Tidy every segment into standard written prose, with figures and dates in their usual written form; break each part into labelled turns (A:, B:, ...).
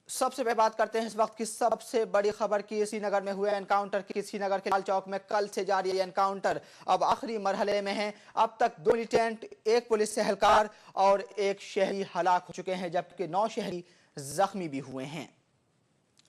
A: सबसे पहले बात करते हैं इस वक्त की सबसे बड़ी खबर की श्रीनगर में हुए एनकाउंटर की। श्रीनगर के लाल चौक में कल से जारी है एनकाउंटर, अब आखिरी मरहले में है। अब तक 2 मिलिटेंट, 1 पुलिस एहलकार और 1 शहरी हलाक हो चुके हैं, जबकि 9 शहरी जख्मी भी हुए हैं।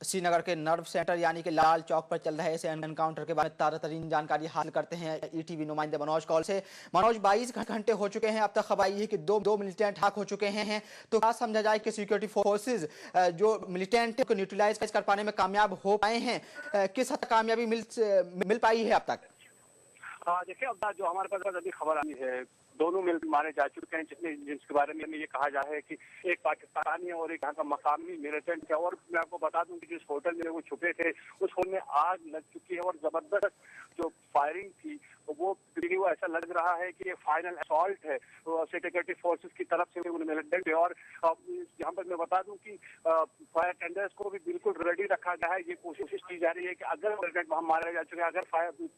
A: श्रीनगर के नर्व सेंटर यानी कि लाल चौक पर चल रहे इस एनकाउंटर के बारे में ताज़ा तरीन जानकारी हासिल करते हैं ईटीवी नुमाइंदे मनोज कॉल से। मनोज, 22 घंटे हो चुके हैं, अब तक खबर आई है कि दो मिलिटेंट हलाक हो चुके हैं। तो क्या समझा जाए कि सिक्योरिटी फोर्सेज जो मिलिटेंट को न्यूट्रलाइज कर पाने में कामयाब हो पाए हैं, किस हद तक कामयाबी मिल पाई है अब तक?
B: देखिए, अब जो हमारे पास अभी खबर आई है, दोनों मिल मारे जा चुके हैं, जिसके बारे में ये कहा जा है कि एक पाकिस्तानी है और एक यहाँ का मकामी मिलिटेंट है। और मैं आपको बता दूं कि जिस होटल में वो छुपे थे उस होटल में आग लग चुकी है और जबरदस्त जो फायरिंग थी वो ऐसा लग रहा है कि ये फाइनल असॉल्ट है सिक्योरिटी फोर्सेस की तरफ से मिलिटेंट है। और यहाँ पर मैं बता दूं कि फायर टेंडर्स को भी बिल्कुल रेडी रखा गया है। ये कोशिश की जा रही है कि अगर मिलिटेंट वहां मारे जा चुके हैं, अगर फायर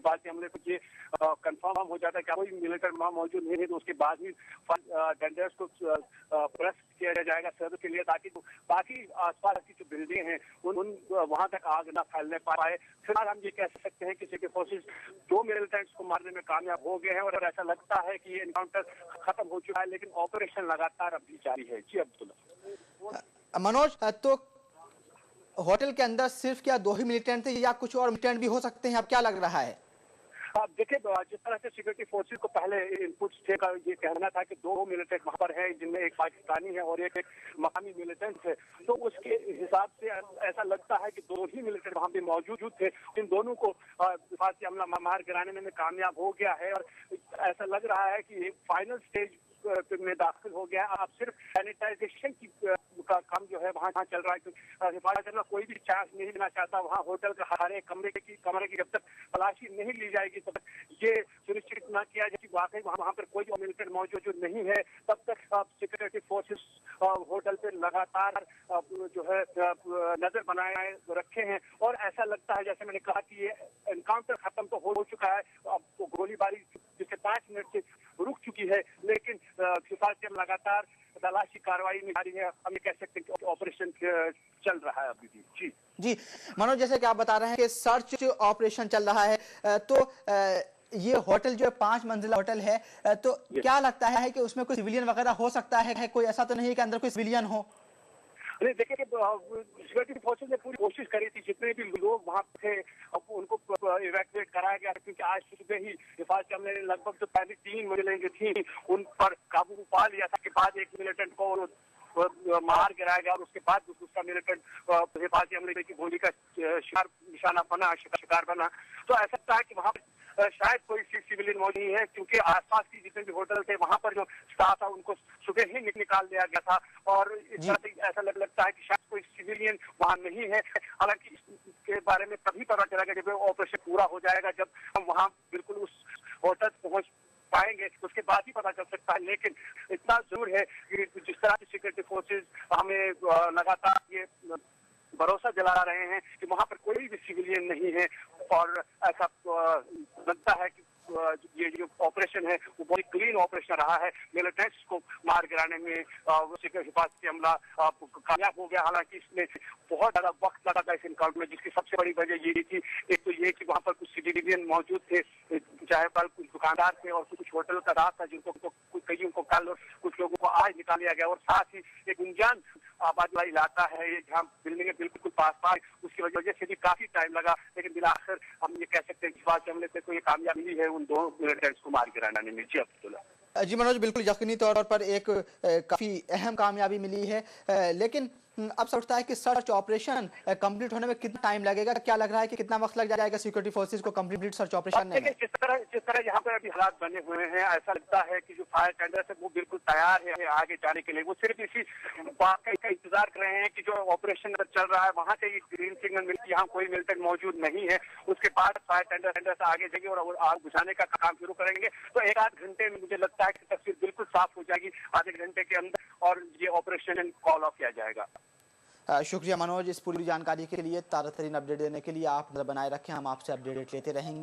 B: बाद के हमले को ये कंफर्म हो जाता है कि कोई मिलिटेंट वहां मौजूद नहीं है, तो उसके बाद ही टेंडर्स को प्रेस किया जाएगा सर्व के लिए, ताकि बाकी आसपास की जो बिल्डिंग हैं उन वहां तक आग न फैलने पाए। फिलहाल हम ये कह सकते हैं कि सिक्योरिटी फोर्सेस 2 मिलिटेंट्स को मारने में कामयाब हो गए हैं और ऐसा लगता है कि ये एनकाउंटर खत्म हो चुका है, लेकिन ऑपरेशन लगातार अभी जारी है। जी अब्दुल्ला।
A: मनोज, तो होटल के अंदर सिर्फ क्या 2 ही मिलिटेंट थे या कुछ और मिलिटेंट भी हो सकते हैं, अब क्या लग रहा है?
B: आप देखिए, जिस तरह से सिक्योरिटी फोर्सेस को पहले इनपुट्स थे का ये कहना था कि 2 मिलिटेंट वहां पर है, जिनमें एक पाकिस्तानी है और एक मकामी मिलिटेंट है, तो उसके हिसाब से ऐसा लगता है कि 2 ही मिलिटेंट वहां पे मौजूद थे। इन दोनों को हिफाजती अमला मार गिराने में कामयाब हो गया है और ऐसा लग रहा है कि फाइनल स्टेज में दाखिल हो गया। अब सिर्फ सैनिटाइजेशन का काम जो है वहाँ चल रहा है, क्योंकि हिफाजत अमला कोई भी चांस नहीं लेना चाहता। वहाँ होटल के हर एक कमरे की जब तक तलाशी नहीं ली जाएगी, तब तक ये सुनिश्चित न किया जाए कि वाकई वहाँ पर कोई मिलिटेंट मौजूद नहीं है, तब तक सिक्योरिटी फोर्सेस होटल पे लगातार जो है नजर बनाए रखे हैं। और ऐसा लगता है, जैसे मैंने कहा, कि ये एनकाउंटर खत्म तो हो चुका है, अब तो गोलीबारी जिसके 5 मिनट से रुक चुकी है, लेकिन हिफाजत लगातार तलाशी कार्रवाई में जारी है। हम ये कह सकते हैं कि ऑपरेशन चल रहा है अभी भी।
A: जी मनोज, जैसे कि आप बता रहे हैं कि सर्च ऑपरेशन चल रहा है, तो ये होटल जो है 5 मंजिला होटल है, तो क्या लगता है कि उसमें कोई सिविलियन वगैरह हो सकता है? कोई ऐसा तो नहीं है कि अंदर कोई सिविलियन हो?
B: नहीं, देखिए, सिक्योरिटी फोर्सेस ने पूरी कोशिश करी थी, जितने भी लोग वहां थे उनको इवैक्यूएट कराया गया, क्योंकि आज सुबह ही हिफाजत अमले ने लगभग जो पहली 3 मंजिलें थी उन पर काबू पा लिया था। के बाद एक मिलिटेंट को मार गिराया गया और उसके बाद दूसरा मिलिटेंट हिफाजती अमले की गोली का शिकार बना। तो ऐसा लगता है कि वहां शायद कोई सिविलियन मौजूद नहीं है, क्योंकि आसपास की जितने भी होटल थे वहां पर जो स्टाफ था उनको सुबह ही निकाल दिया गया था। और इस तरह से ऐसा लगता है कि शायद कोई सिविलियन वहां नहीं है। हालांकि इसके बारे में तभी पता चलेगा जब ऑपरेशन पूरा हो जाएगा, जब हम वहां बिल्कुल उस होटल पहुंच पाएंगे, उसके बाद ही पता चल सकता है। लेकिन इतना जरूर है कि जिस तरह की सिक्योरिटी फोर्सेज हमें लगातार ये भरोसा दिला रहे हैं कि वहां पर कोई भी सिविलियन नहीं है, और ऐसा लगता है कि ये जो ऑपरेशन है वो बहुत क्लीन ऑपरेशन रहा है। मिलिटेंट्स को मार गिराने में हिफाजती अमला कामयाब हो गया। हालांकि इसमें बहुत ज्यादा वक्त लगा था इस एनकाउंटर में, जिसकी सबसे बड़ी वजह ये थी, एक तो ये कि वहाँ पर कुछ सिविलियन मौजूद थे, चाहे पर कुछ दुकानदार थे और कुछ होटल का रात था, जिनको कईयों को कल और कुछ लोगों को आज निकाल लिया गया। और साथ ही एक गुंजान आबादी वाला इलाका है ये, जहाँ बिल्डिंगें बिल्कुल पास, उसकी वजह से भी काफी टाइम लगा। लेकिन बिलाखिर हम ये कह सकते हैं कि हिफाजत अमले से कोई कामयाबी मिली है उन 2 मिलिटेंट्स को मार गिराने में। जी अब्दुल्ला।
A: जी मनोज, बिल्कुल यकीनी तौर पर एक काफी अहम कामयाबी मिली है, लेकिन अब सोचता है कि सर्च ऑपरेशन कंप्लीट होने में कितना टाइम लगेगा? क्या लग रहा है कि कितना वक्त लग जाएगा सिक्योरिटी फोर्सेस को कंप्लीट सर्च ऑपरेशन में?
B: जिस तरह यहाँ पर अभी हालात बने हुए हैं, ऐसा लगता है कि जो फायर टेंडर्स है वो बिल्कुल तैयार है आगे जाने के लिए। वो सिर्फ इसी बात का इंतजार कर रहे हैं कि जो ऑपरेशन चल रहा है वहाँ से ग्रीन सिग्नल मिल, यहाँ कोई मिलिटेंट मौजूद नहीं है, उसके बाद फायर टेंडर्स आगे जाएंगे और आग बुझाने का काम शुरू करेंगे। तो 1-8 घंटे में मुझे लगता है कि तस्वीर बिल्कुल साफ हो जाएगी, आधे घंटे के अंदर, और ये ऑपरेशन कॉल ऑफ किया जाएगा।
A: शुक्रिया मनोज, इस पूरी जानकारी के लिए, ताज़ा तरीन अपडेट देने के लिए। आप नजर बनाए रखें, हम आपसे अपडेट लेते रहेंगे।